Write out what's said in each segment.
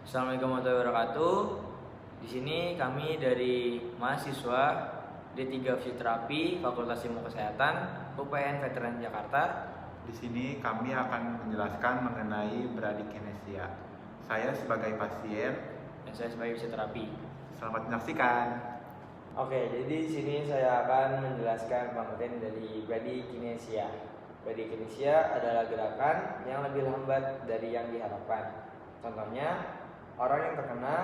Assalamualaikum warahmatullahi wabarakatuh. Di sini kami dari mahasiswa D3 Fisioterapi Fakultas Ilmu Kesehatan UPN Veteran Jakarta. Di sini kami akan menjelaskan mengenai bradykinesia. Saya sebagai pasien Dan saya sebagai fisioterapi. Selamat menyaksikan. Oke, jadi di sini saya akan menjelaskan pengertian dari bradykinesia. Bradykinesia adalah gerakan yang lebih lambat dari yang diharapkan. Contohnya, orang yang terkena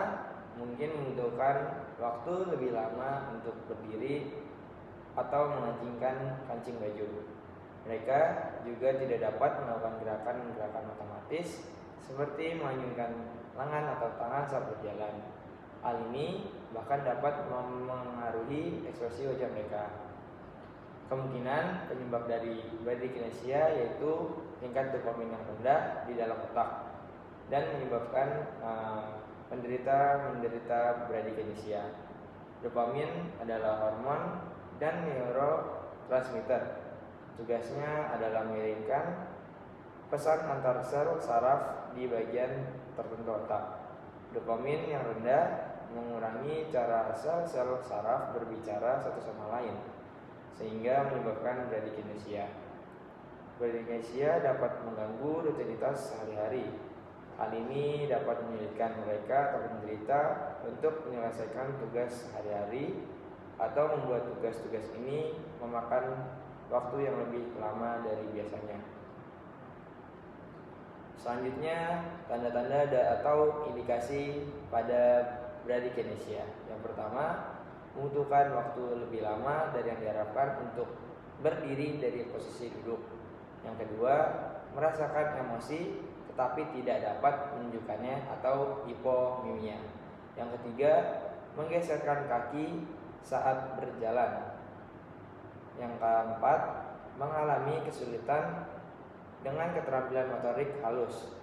mungkin membutuhkan waktu lebih lama untuk berdiri atau mengancingkan kancing baju. Mereka juga tidak dapat melakukan gerakan-gerakan otomatis seperti mengayunkan lengan atau tangan saat berjalan. Hal ini bahkan dapat mempengaruhi ekspresi wajah mereka. Kemungkinan penyebab dari bradykinesia yaitu tingkat dopamin yang rendah di dalam otak dan menyebabkan penderita bradykinesia. Dopamin adalah hormon dan neurotransmitter. Tugasnya adalah mengirimkan pesan antar sel saraf di bagian tertentu otak. Dopamin yang rendah mengurangi cara sel-sel saraf berbicara satu sama lain, sehingga menyebabkan bradykinesia. Bradykinesia dapat mengganggu rutinitas sehari-hari. Hal ini dapat menyulitkan mereka atau penderita untuk menyelesaikan tugas sehari-hari atau membuat tugas-tugas ini memakan waktu yang lebih lama dari biasanya. Selanjutnya, tanda-tanda atau indikasi pada bradykinesia. Yang pertama, membutuhkan waktu lebih lama dari yang diharapkan untuk berdiri dari posisi duduk. Yang kedua, merasakan emosi tetapi tidak dapat menunjukkannya atau hipomimia. Yang ketiga, menggeserkan kaki saat berjalan. Yang keempat, mengalami kesulitan dengan keterampilan motorik halus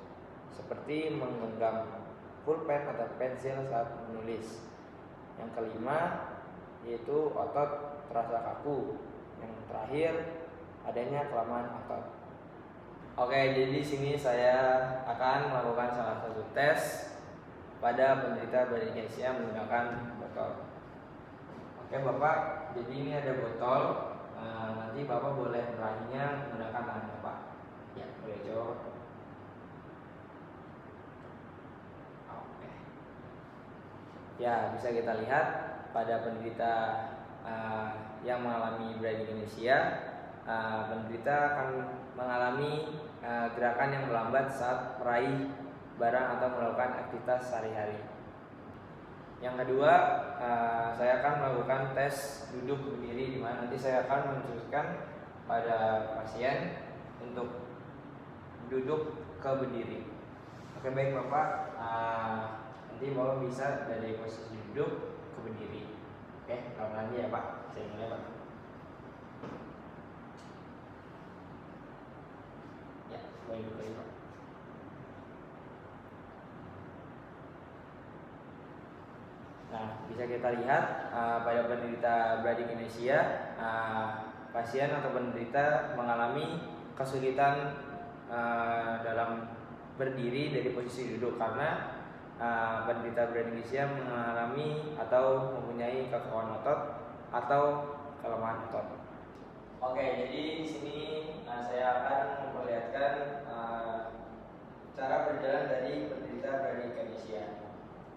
seperti menggenggam pulpen atau pensil saat menulis. Yang kelima, yaitu otot terasa kaku. Yang terakhir, adanya kelemahan otot. Oke, jadi di sini saya akan melakukan salah satu tes pada penderita bradykinesia menggunakan botol. Oke Bapak, jadi ini ada botol. Nanti Bapak boleh meraihnya menggunakan tangan Bapak. Ya, boleh coba. Oke. Ya, bisa kita lihat pada penderita yang mengalami bradykinesia, penderita akan mengalami gerakan yang melambat saat meraih barang atau melakukan aktivitas sehari-hari. Yang kedua, saya akan melakukan tes duduk berdiri, di mana nanti saya akan menunjukkan pada pasien untuk duduk ke berdiri. Oke baik Bapak, nanti Bapak bisa dari posisi duduk ke berdiri. Oke, pelan-pelan ya Pak, saya mulai Pak. Ya, mulai dulu Pak. Nah, bisa kita lihat pada penderita bradykinesia, pasien atau penderita mengalami kesulitan dalam berdiri dari posisi duduk karena penderita bradykinesia mengalami atau mempunyai kekakuan otot atau kelemahan otot. Oke, jadi di sini saya akan memperlihatkan cara berjalan dari penderita bradykinesia.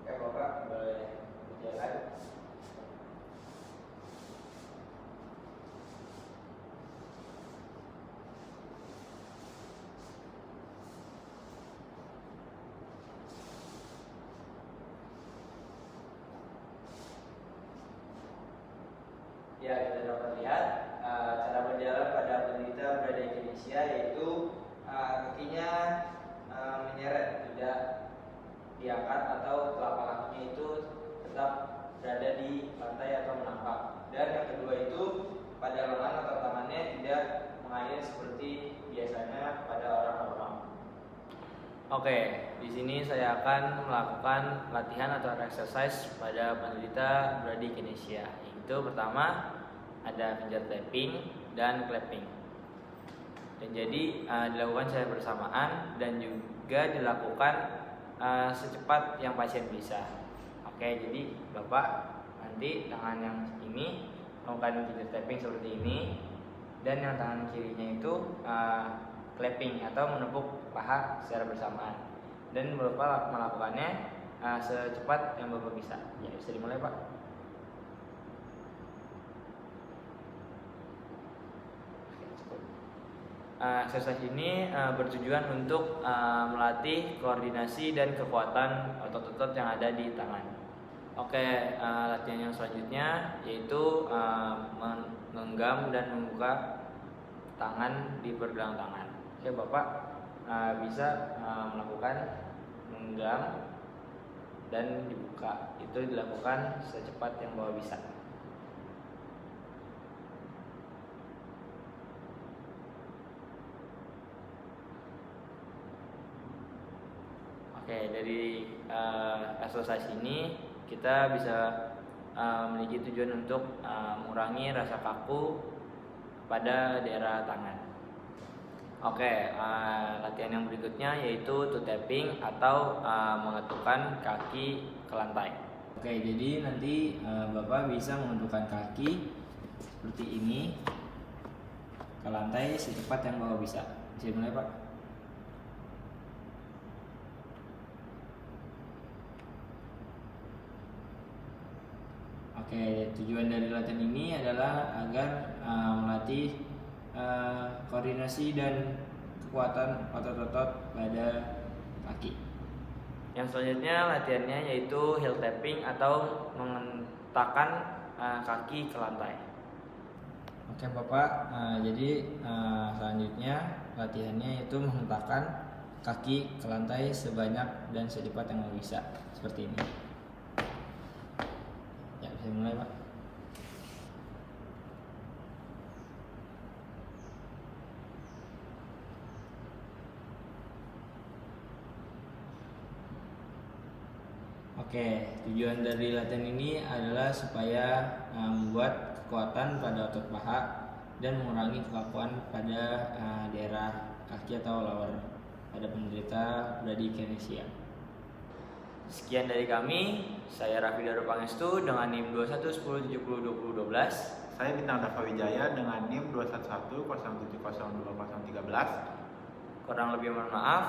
Oke, Bapak boleh berjalan. Ya, kita dapat lihat cara berjalan pada penderita bradykinesia yaitu kakinya menyeret, tidak diangkat atau telapak kakinya itu tetap berada di lantai atau menampak. Dan yang kedua itu pada lengan atau tangannya tidak mengalir seperti biasanya pada orang normal. Oke, di sini saya akan melakukan latihan atau exercise pada penderita bradykinesia. Itu pertama ada finger tapping dan clapping. Dan jadi dilakukan secara bersamaan dan juga dilakukan secepat yang pasien bisa. Oke, jadi Bapak nanti tangan yang ini melakukan finger tapping seperti ini, dan yang tangan kirinya itu clapping atau menepuk paha secara bersamaan, dan Bapak melakukannya secepat yang Bapak bisa. Ya, bisa dimulai, Pak. Exercise ini bertujuan untuk melatih koordinasi dan kekuatan otot-otot yang ada di tangan. Oke, latihan yang selanjutnya yaitu menggenggam dan membuka tangan di pergelangan tangan. Oke, Bapak bisa melakukan menggenggam dan dibuka. Itu dilakukan secepat yang Bapak bisa. Oke, dari exercise ini kita bisa memiliki tujuan untuk mengurangi rasa kaku pada daerah tangan. Oke, latihan yang berikutnya yaitu toe tapping atau mengetukkan kaki ke lantai. Oke, jadi nanti Bapak bisa mengetukkan kaki seperti ini ke lantai secepat yang Bapak bisa. Bisa mulai, Pak. Oke, tujuan dari latihan ini adalah agar melatih koordinasi dan kekuatan otot-otot pada kaki. Yang selanjutnya latihannya yaitu heel tapping atau mengentakkan kaki ke lantai. Oke, Bapak, jadi selanjutnya latihannya yaitu menghentakkan kaki ke lantai sebanyak dan secepat yang bisa, seperti ini. Ya, bisa mulai, Pak. Oke, tujuan dari latihan ini adalah supaya membuat kekuatan pada otot paha dan mengurangi kekakuan pada daerah kaki atau lower pada penderita bradykinesia. Sekian dari kami, saya Raffi Daro Pangestu dengan NIM 2110702012. Saya Bintang Dava Wijaya dengan NIM 21107020013. Kurang lebih mohon maaf.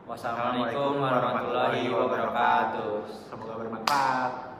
Wassalamualaikum warahmatullahi wabarakatuh. Semoga bermanfaat.